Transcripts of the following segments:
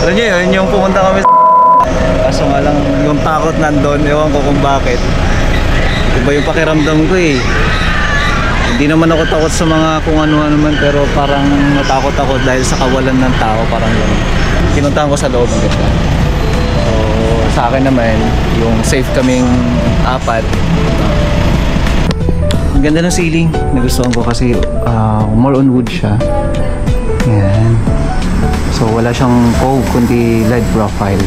Alam niyo yun, yung pumunta kami sa kaso nga lang yung takot nandun, ewan ko kung bakit. Iba yung pakiramdam ko eh. Hindi naman ako takot sa mga kung ano-ano man, pero parang natakot ako dahil sa kawalan ng tao, parang gano'n. Pinuntahan ko sa loob ng ganda. So sa akin naman, yung safe kaming apat. Ang ganda ng ceiling, nagustuhan ko kasi more on wood siya. Yan. So wala siyang cove kundi LED profile.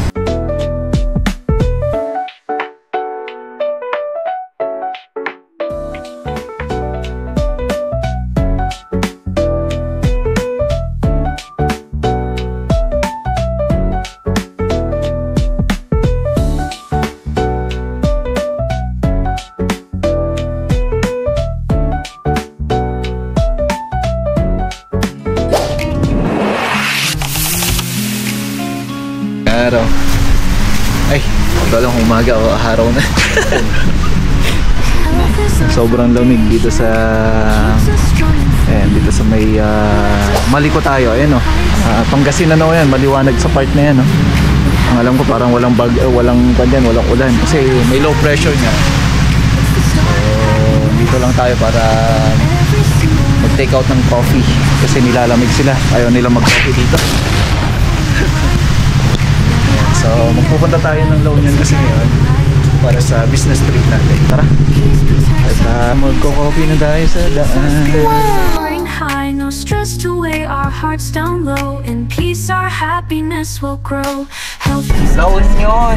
Araw. Ay, ito lang umaga o araw na. Sobrang lamig dito sa dito sa may Maliko tayo. Ayan Pangasinan na yan, maliwanag sa part na yan Ang alam ko parang walang walang ulan kasi may low pressure nga. So, dito lang tayo para mag-take out ng coffee kasi nilalamig sila. Ayaw nila mag-coffee dito. So, magpupunta tayo ng La Union kasi ngayon para sa business trip natin. Tara! At magko-coffee na tayo sa daan. High, no stress to weigh our hearts down low. In peace our happiness will grow. La Union!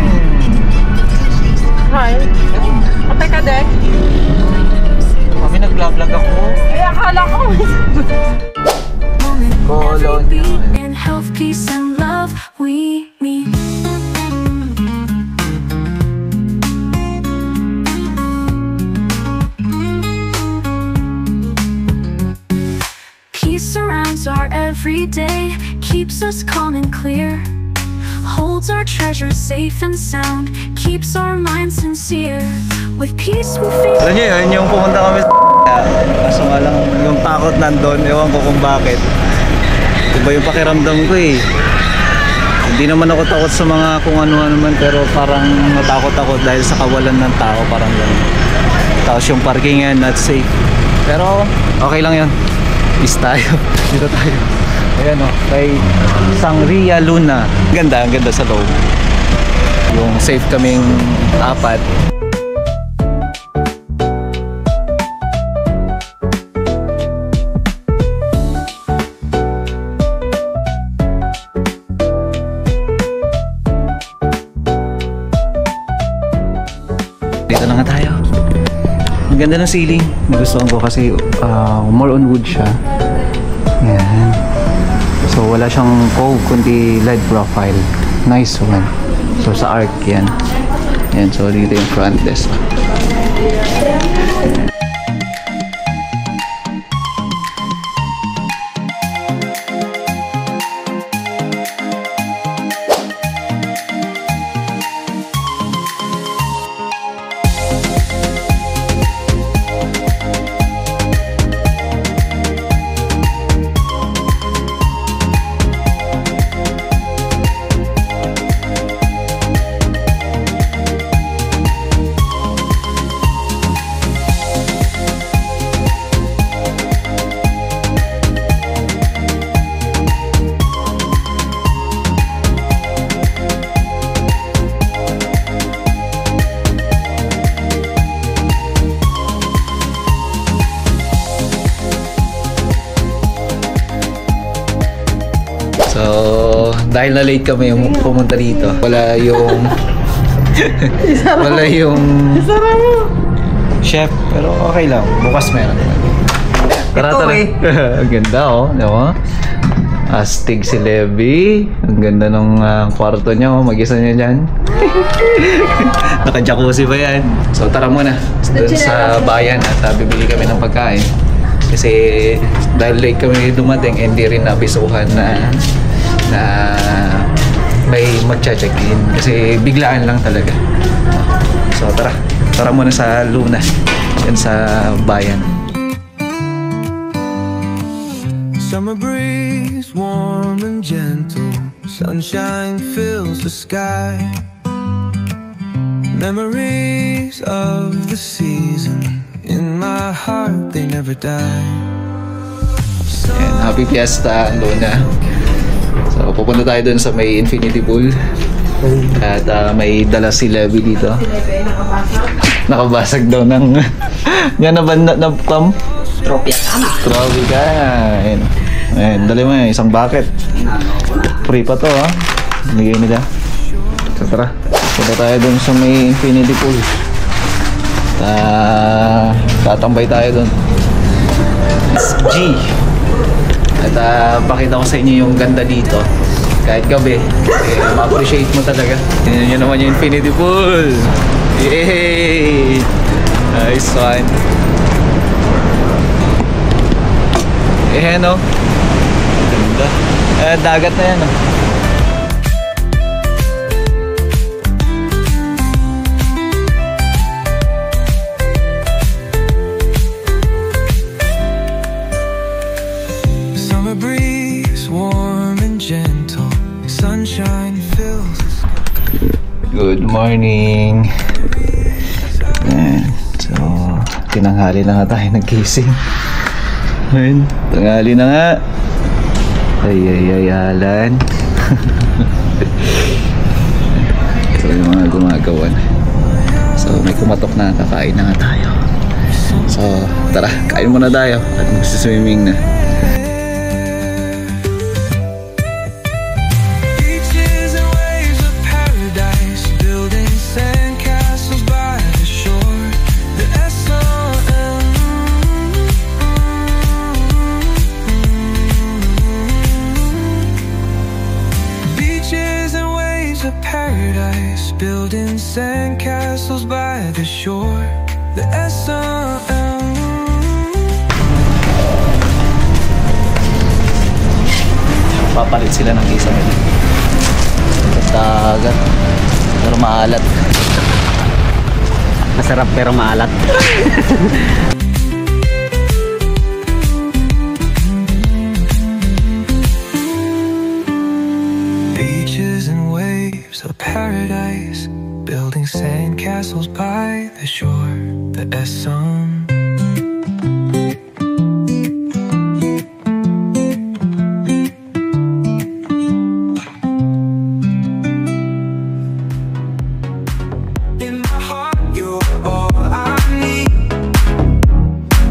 Hi. Patay ka din? Kami nag-vlog ako. Ay, akala ko. In health, peace, and love we meet. Peace surrounds our everyday, keeps us calm and clear, holds our treasures safe and sound, keeps our minds sincere. With peace we feel. Alam niyo yun, yung pumunta kami sa kaso nga lang yung takot nandun, ewan ko kung bakit. Iba yung pakiramdam ko eh. Hindi naman ako takot sa mga kung ano-ano man, pero parang natakot ako dahil sa kawalan ng tao, parang gano'n. Tapos yung parking yan, not safe. Pero okay lang yan. Peace tayo. Dito tayo. Ayan kay Sangria Luna. Ang ganda sa loob. Yung safe kaming apat. Dito na nga tayo. Ang ganda ng ceiling. Nagustuhan ko kasi more on wood siya. Yan. So wala siyang cove kundi LED profile. Nice one. So sa arc yan. Yan. So dito yung front desk. So, dahil na late kami pumunta dito, wala yung chef, pero okay lang, bukas meron. Tara. Ang ganda diba? Astig si Levi. Ang ganda ng kwarto niya mag-isa niya dyan. Naka-jacuzzi pa yan. So tara muna doon sa bayan at bibili kami ng pagkain. Kasi dahil late kami dumating, hindi rin nabisuhan na may magcha-check-in kasi biglaan lang talaga. So tara muna sa Luna, yan sa bayan. Summer breeze breeze, warm and gentle, sunshine fills the sky. Memories of the season in my heart, they never die. And happy Fiesta, Luna. So pupunta tayo dun sa may infinity pool. At may dala si Levi dito. Nakabasag daw ng yan na ba na kam? Trophy ka. Ayan, dali mo yan, isang bucket. Free pa to ha. Bigay nila. So tara, punta tayo dun sa may infinity pool. Tatambay tayo dun. It's G. At pakita ko sa inyo yung ganda dito. Kahit gabi, ma-appreciate mo talaga. Tingnan nyo naman yung infinity pool. Yay! Nice one. No? Ganda. Dagat na yan, no? Summer breeze, warm and gentle, sunshine fills the sky. Good morning. Ayan. So, tinanghali na nga tayo nagkising. Ayan, tanghali na nga. Ay, Alan. So, yung mga gumagawa na. So, may kumatok na, kakain na nga tayo. So, tara, kain muna tayo at magsiswimming na. Beaches and waves of paradise, building sandcastles by the shore. The S.O.M. Beaches and waves of paradise, building sandcastles by the shore. The S.O.M. Papalit sila ng isa nila. Dagat. Pero maalat. Masarap pero maalat. Beaches and waves of paradise, building sandcastles by the shore. The S.O.M. In my heart, you're all I need.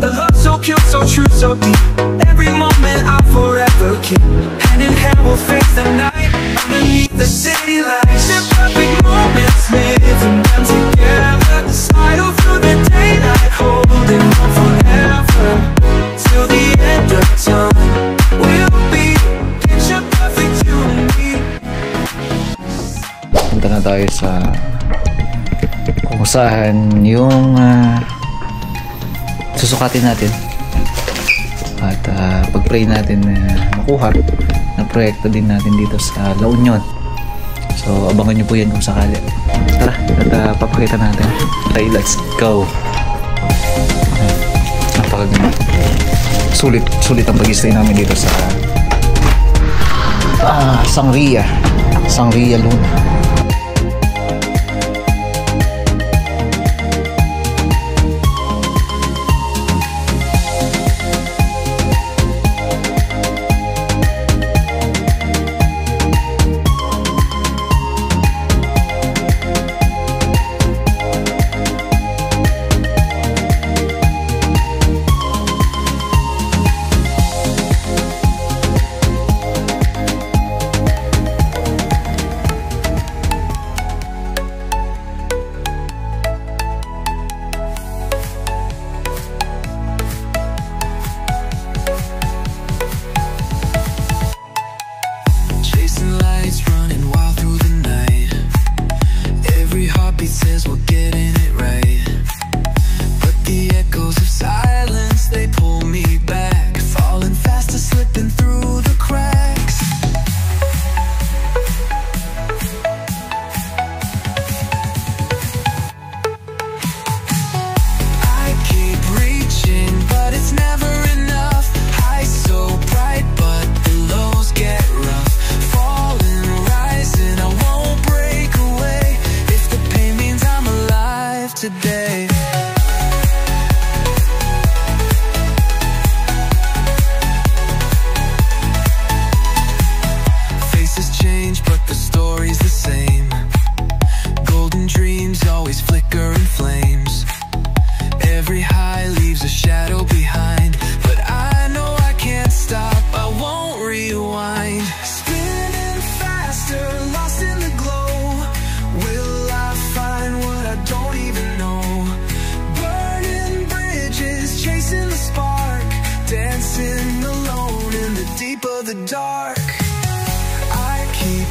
A love so pure, so true, so deep. Every moment I'll forever keep. Hand in hand, we'll face the night underneath the city lights. The perfect moments, living them together. Sidle through the daylight, holding on forever. Till the end of time, we'll be picture perfect, you and me. Punta na tayo sa kung saan yung susukatin natin at pag-pray natin na makuha na proyekto din natin dito sa La Union. So abangan nyo po yan kung sakali. Tara, at papakita natin. Okay, let's go. Napakaganda. Sulit ang pag-stay namin dito sa Sangria Luna. faces change, but the story's the same. Golden dreams always flicker in flames. Every high leaves a shadow behind, but I know I can't stop, I won't rewind. Spinning faster, lost in the glow. Will I find what I don't even know? Burning bridges, chasing the spark, dancing alone in the deep of the dark. I keep